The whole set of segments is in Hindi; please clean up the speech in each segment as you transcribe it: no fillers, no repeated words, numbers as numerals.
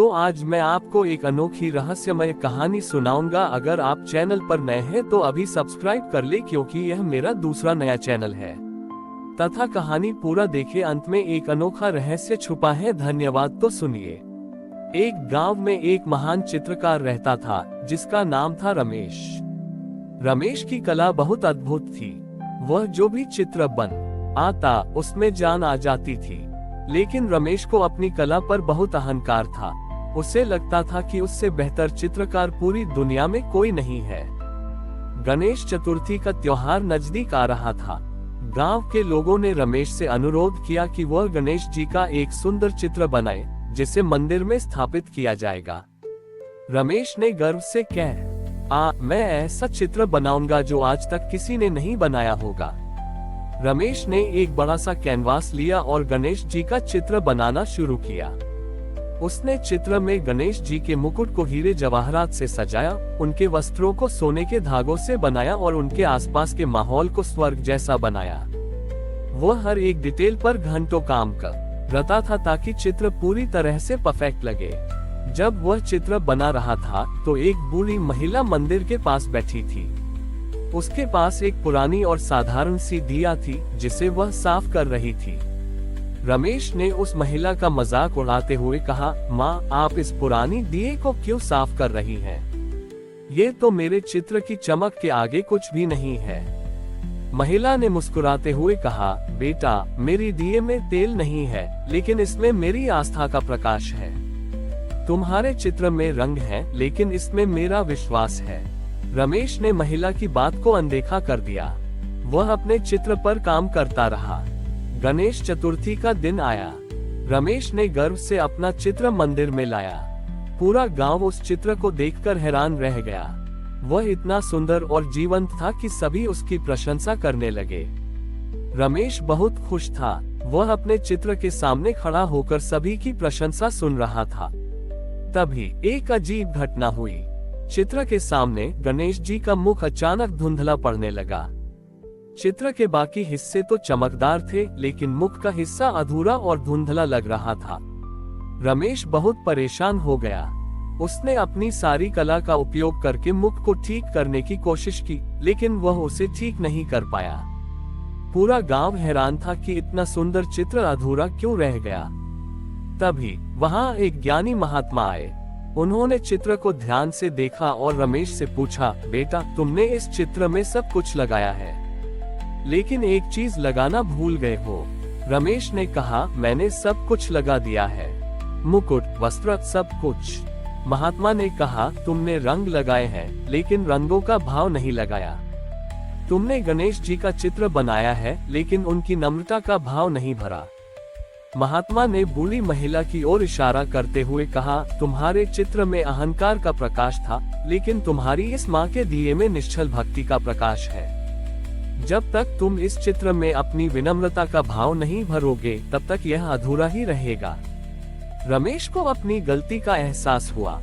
तो आज मैं आपको एक अनोखी रहस्यमय कहानी सुनाऊंगा। अगर आप चैनल पर नए हैं तो अभी सब्सक्राइब कर ले, क्योंकि यह मेरा दूसरा नया चैनल है। तथा कहानी पूरा देखे, अंत में एक अनोखा रहस्य छुपा है। धन्यवाद। तो सुनिए। एक गांव में एक महान चित्रकार रहता था, जिसका नाम था रमेश। रमेश की कला बहुत अद्भुत थी। वह जो भी चित्र बन आता उसमें जान आ जाती थी। लेकिन रमेश को अपनी कला पर बहुत अहंकार था। उसे लगता था कि उससे बेहतर चित्रकार पूरी दुनिया में कोई नहीं है। गणेश चतुर्थी का त्योहार नजदीक आ रहा था। गांव के लोगों ने रमेश से अनुरोध किया कि वह गणेश जी का एक सुंदर चित्र बनाए, जिसे मंदिर में स्थापित किया जाएगा। रमेश ने गर्व से मैं ऐसा चित्र बनाऊंगा जो आज तक किसी ने नहीं बनाया होगा। रमेश ने एक बड़ा सा कैनवास लिया और गणेश जी का चित्र बनाना शुरू किया। उसने चित्र में गणेश जी के मुकुट को हीरे जवाहरात से सजाया, उनके वस्त्रों को सोने के धागों से बनाया और उनके आसपास के माहौल को स्वर्ग जैसा बनाया। वह हर एक डिटेल पर घंटों काम कर रहा था ताकि चित्र पूरी तरह से परफेक्ट लगे। जब वह चित्र बना रहा था तो एक बूढ़ी महिला मंदिर के पास बैठी थी। उसके पास एक पुरानी और साधारण सी दिया थी, जिसे वह साफ कर रही थी। रमेश ने उस महिला का मजाक उड़ाते हुए कहा, माँ, आप इस पुरानी दिए को क्यों साफ कर रही हैं? ये तो मेरे चित्र की चमक के आगे कुछ भी नहीं है। महिला ने मुस्कुराते हुए कहा, बेटा, मेरी दिए में तेल नहीं है, लेकिन इसमें मेरी आस्था का प्रकाश है। तुम्हारे चित्र में रंग है, लेकिन इसमें मेरा विश्वास है। रमेश ने महिला की बात को अनदेखा कर दिया। वह अपने चित्र पर काम करता रहा। गणेश चतुर्थी का दिन आया। रमेश ने गर्व से अपना चित्र मंदिर में लाया। पूरा गांव उस चित्र को देखकर हैरान रह गया। वह इतना सुंदर और जीवंत था कि सभी उसकी प्रशंसा करने लगे। रमेश बहुत खुश था। वह अपने चित्र के सामने खड़ा होकर सभी की प्रशंसा सुन रहा था। तभी एक अजीब घटना हुई। चित्र के सामने गणेश जी का मुख अचानक धुंधला पड़ने लगा। चित्र के बाकी हिस्से तो चमकदार थे, लेकिन मुख का हिस्सा अधूरा और धुंधला लग रहा था। रमेश बहुत परेशान हो गया। उसने अपनी सारी कला का उपयोग करके मुख को ठीक करने की कोशिश की, लेकिन वह उसे ठीक नहीं कर पाया। पूरा गांव हैरान था कि इतना सुंदर चित्र अधूरा क्यों रह गया। तभी वहां एक ज्ञानी महात्मा आए। उन्होंने चित्र को ध्यान से देखा और रमेश से पूछा, बेटा, तुमने इस चित्र में सब कुछ लगाया है, लेकिन एक चीज लगाना भूल गए हो। रमेश ने कहा, मैंने सब कुछ लगा दिया है, मुकुट, वस्त्र, सब कुछ। महात्मा ने कहा, तुमने रंग लगाए हैं, लेकिन रंगों का भाव नहीं लगाया। तुमने गणेश जी का चित्र बनाया है, लेकिन उनकी नम्रता का भाव नहीं भरा। महात्मा ने बूढ़ी महिला की ओर इशारा करते हुए कहा, तुम्हारे चित्र में अहंकार का प्रकाश था, लेकिन तुम्हारी इस माँ के दिए में निश्चल भक्ति का प्रकाश है। जब तक तुम इस चित्र में अपनी विनम्रता का भाव नहीं भरोगे, तब तक यह अधूरा ही रहेगा। रमेश को अपनी गलती का एहसास हुआ।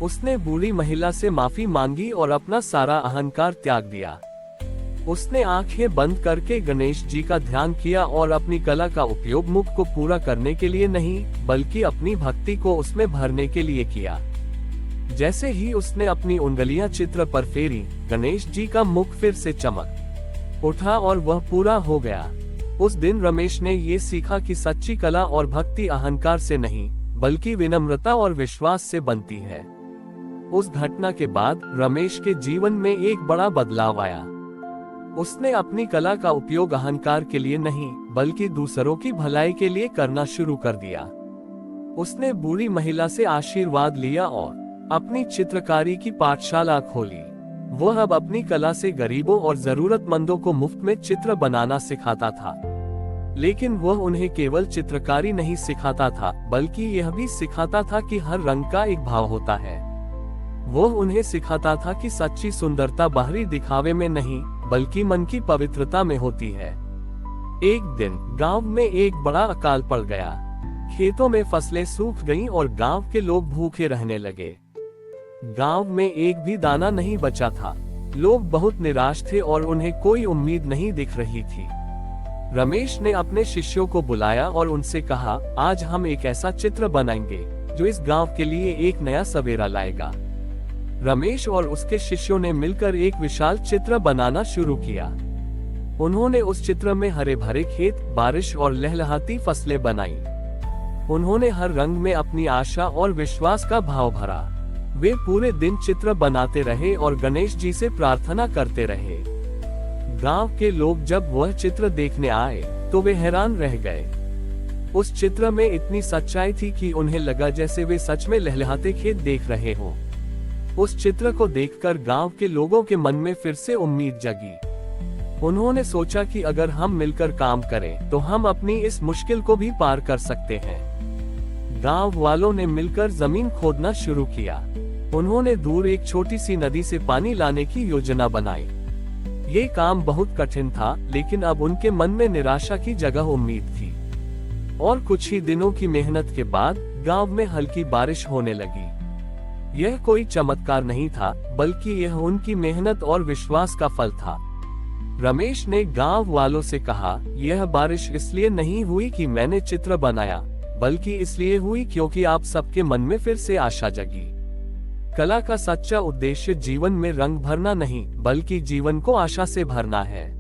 उसने बूढ़ी महिला से माफी मांगी और अपना सारा अहंकार त्याग दिया। उसने आंखें बंद करके गणेश जी का ध्यान किया और अपनी कला का उपयोग मुख को पूरा करने के लिए नहीं, बल्कि अपनी भक्ति को उसमें भरने के लिए किया। जैसे ही उसने अपनी उंगलियां चित्र पर फेरी, गणेश जी का मुख फिर से चमक उठा और वह पूरा हो गया। उस दिन रमेश ने ये सीखा कि सच्ची कला और भक्ति अहंकार से नहीं, बल्कि विनम्रता और विश्वास से बनती है। उस घटना के बाद रमेश के जीवन में एक बड़ा बदलाव आया। उसने अपनी कला का उपयोग अहंकार के लिए नहीं, बल्कि दूसरों की भलाई के लिए करना शुरू कर दिया। उसने बूढ़ी महिला से आशीर्वाद लिया और अपनी चित्रकारी की पाठशाला खोली। वह अब अपनी कला से गरीबों और जरूरतमंदों को मुफ्त में चित्र बनाना सिखाता था। लेकिन वह उन्हें केवल चित्रकारी नहीं सिखाता था, बल्कि यह भी सिखाता था कि हर रंग का एक भाव होता है। वह उन्हें सिखाता था कि सच्ची सुंदरता बाहरी दिखावे में नहीं, बल्कि मन की पवित्रता में होती है। एक दिन गांव में एक बड़ा अकाल पड़ गया। खेतों में फसलें सूख गईं और गांव के लोग भूखे रहने लगे। गांव में एक भी दाना नहीं बचा था। लोग बहुत निराश थे और उन्हें कोई उम्मीद नहीं दिख रही थी। रमेश ने अपने शिष्यों को बुलाया और उनसे कहा, आज हम एक ऐसा चित्र बनाएंगे जो इस गांव के लिए एक नया सवेरा लाएगा। रमेश और उसके शिष्यों ने मिलकर एक विशाल चित्र बनाना शुरू किया। उन्होंने उस चित्र में हरे भरे खेत, बारिश और लहलहाती फसलें बनाई। उन्होंने हर रंग में अपनी आशा और विश्वास का भाव भरा। वे पूरे दिन चित्र बनाते रहे और गणेश जी से प्रार्थना करते रहे। गांव के लोग जब वह चित्र देखने आए तो वे हैरान रह गए। उस चित्र में इतनी सच्चाई थी कि उन्हें लगा जैसे वे सच में लहलहाते खेत देख रहे हों। उस चित्र को देखकर गांव के लोगों के मन में फिर से उम्मीद जगी। उन्होंने सोचा कि अगर हम मिलकर काम करें तो हम अपनी इस मुश्किल को भी पार कर सकते हैं। गांव वालों ने मिलकर जमीन खोदना शुरू किया। उन्होंने दूर एक छोटी सी नदी से पानी लाने की योजना बनाई। ये काम बहुत कठिन था, लेकिन अब उनके मन में निराशा की जगह उम्मीद थी। और कुछ ही दिनों की मेहनत के बाद गांव में हल्की बारिश होने लगी। यह कोई चमत्कार नहीं था, बल्कि यह उनकी मेहनत और विश्वास का फल था। रमेश ने गांव वालों से कहा, यह बारिश इसलिए नहीं हुई कि मैंने चित्र बनाया, बल्कि इसलिए हुई क्योंकि आप सबके मन में फिर से आशा जगी। कला का सच्चा उद्देश्य जीवन में रंग भरना नहीं, बल्कि जीवन को आशा से भरना है।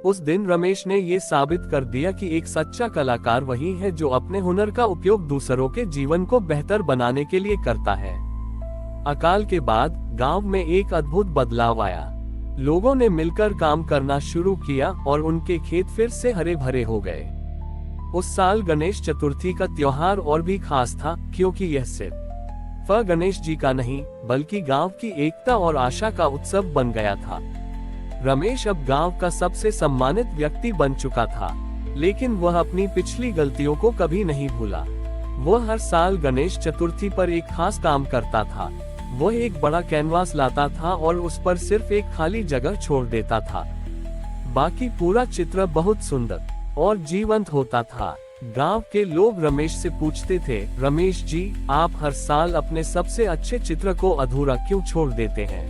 उस दिन रमेश ने ये साबित कर दिया कि एक सच्चा कलाकार वही है जो अपने हुनर का उपयोग दूसरों के जीवन को बेहतर बनाने के लिए करता है। अकाल के बाद गांव में एक अद्भुत बदलाव आया। लोगों ने मिलकर काम करना शुरू किया और उनके खेत फिर से हरे भरे हो गए। उस साल गणेश चतुर्थी का त्योहार और भी खास था, क्योंकि यह सिर्फ गणेश जी का नहीं, बल्कि गांव की एकता और आशा का उत्सव बन गया था। रमेश अब गांव का सबसे सम्मानित व्यक्ति बन चुका था, लेकिन वह अपनी पिछली गलतियों को कभी नहीं भूला। वह हर साल गणेश चतुर्थी पर एक खास काम करता था। वह एक बड़ा कैनवास लाता था और उस पर सिर्फ एक खाली जगह छोड़ देता था। बाकी पूरा चित्र बहुत सुंदर और जीवंत होता था। गांव के लोग रमेश से पूछते थे, रमेश जी, आप हर साल अपने सबसे अच्छे चित्र को अधूरा क्यों छोड़ देते हैं?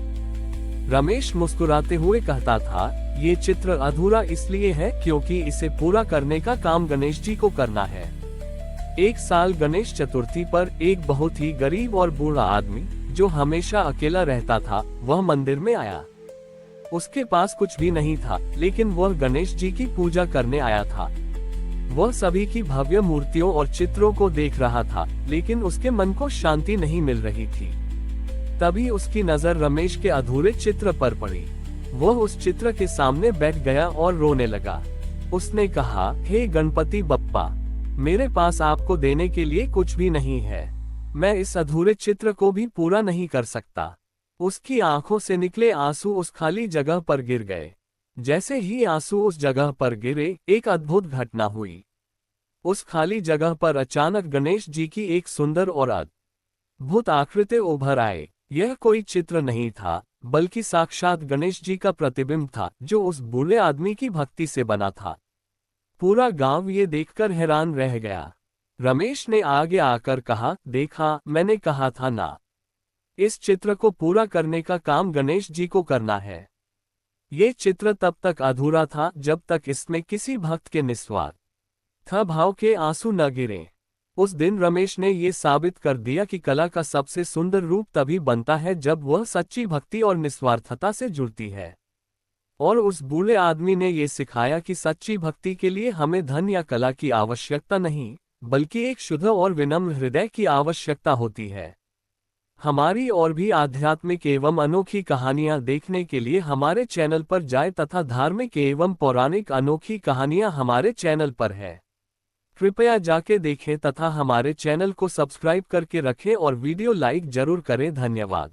रमेश मुस्कुराते हुए कहता था, ये चित्र अधूरा इसलिए है क्योंकि इसे पूरा करने का काम गणेश जी को करना है। एक साल गणेश चतुर्थी पर एक बहुत ही गरीब और बूढ़ा आदमी, जो हमेशा अकेला रहता था, वह मंदिर में आया। उसके पास कुछ भी नहीं था, लेकिन वह गणेश जी की पूजा करने आया था। वह सभी की भव्य मूर्तियों और चित्रों को देख रहा था, लेकिन उसके मन को शांति नहीं मिल रही थी। तभी उसकी नजर रमेश के अधूरे चित्र पर पड़ी। वह उस चित्र के सामने बैठ गया और रोने लगा। उसने कहा, हे गणपति बप्पा, मेरे पास आपको देने के लिए कुछ भी नहीं है। मैं इस अधूरे चित्र को भी पूरा नहीं कर सकता। उसकी आंखों से निकले आंसू उस खाली जगह पर गिर गए। जैसे ही आंसू उस जगह पर गिरे, एक अद्भुत घटना हुई। उस खाली जगह पर अचानक गणेश जी की एक सुंदर और अद्भुत आकृति उभर आए। यह कोई चित्र नहीं था, बल्कि साक्षात गणेश जी का प्रतिबिंब था, जो उस बूढ़े आदमी की भक्ति से बना था। पूरा गांव ये देखकर हैरान रह गया। रमेश ने आगे आकर कहा, देखा, मैंने कहा था ना, इस चित्र को पूरा करने का काम गणेश जी को करना है। ये चित्र तब तक अधूरा था जब तक इसमें किसी भक्त के निस्वार्थ भाव के आंसू न गिरे। उस दिन रमेश ने ये साबित कर दिया कि कला का सबसे सुंदर रूप तभी बनता है जब वह सच्ची भक्ति और निस्वार्थता से जुड़ती है। और उस बूढ़े आदमी ने ये सिखाया कि सच्ची भक्ति के लिए हमें धन या कला की आवश्यकता नहीं, बल्कि एक शुद्ध और विनम्र हृदय की आवश्यकता होती है। हमारी और भी आध्यात्मिक एवं अनोखी कहानियां देखने के लिए हमारे चैनल पर जाएं तथा धार्मिक एवं पौराणिक अनोखी कहानियां हमारे चैनल पर है। कृपया जाके देखें तथा हमारे चैनल को सब्सक्राइब करके रखें और वीडियो लाइक जरूर करें। धन्यवाद।